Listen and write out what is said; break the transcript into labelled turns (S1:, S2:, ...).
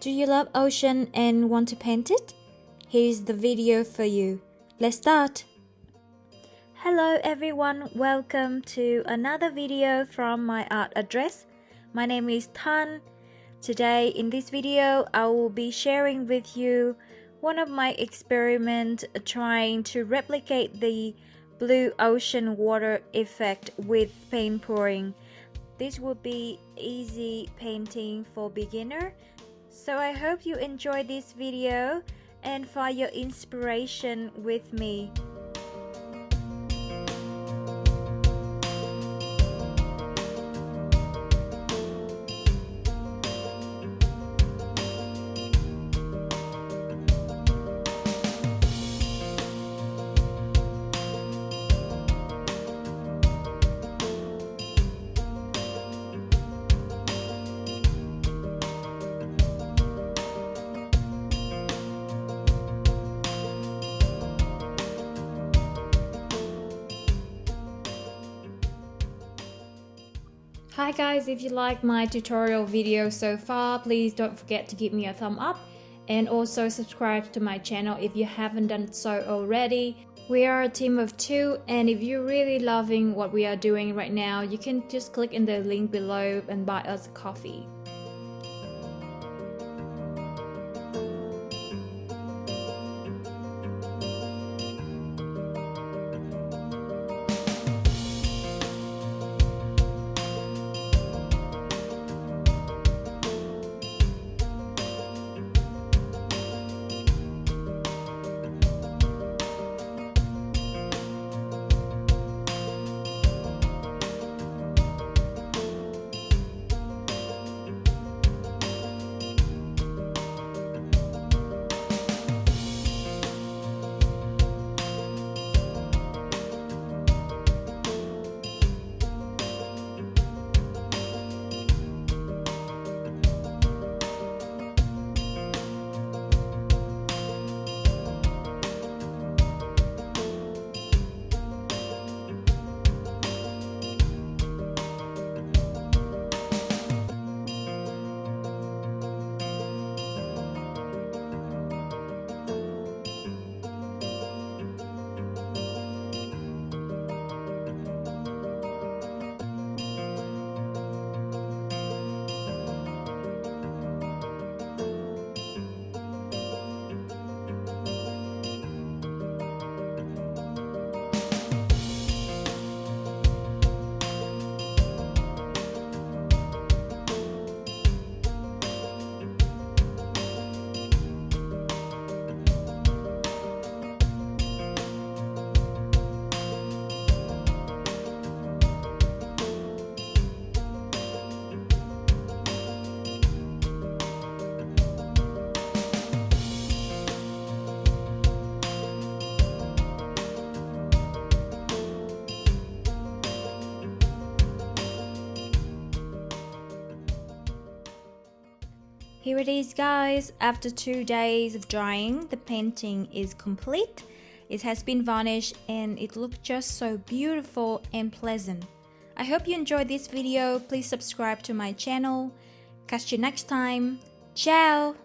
S1: Do you love ocean and want to paint it? Here's the video for you. Let's start! Hello everyone, welcome to another video from my art address. My name is Tan. Today in this video, I will be sharing with you one of my experiments trying to replicate the blue ocean water effect with paint pouring. This will be easy painting for beginner. So I hope you enjoy this video and find your inspiration with me. Hi guys, if you like my tutorial video so far, please don't forget to give me a thumb up and also subscribe to my channel if you haven't done so already. We are a team of 2 and if you're really loving what we are doing right now, you can just click in the link below and buy us a coffee. Here it is guys, after 2 days of drying, the painting is complete. It has been varnished and it looks just so beautiful and pleasant. I hope you enjoyed this video. Please subscribe to my channel. Catch you next time. Ciao!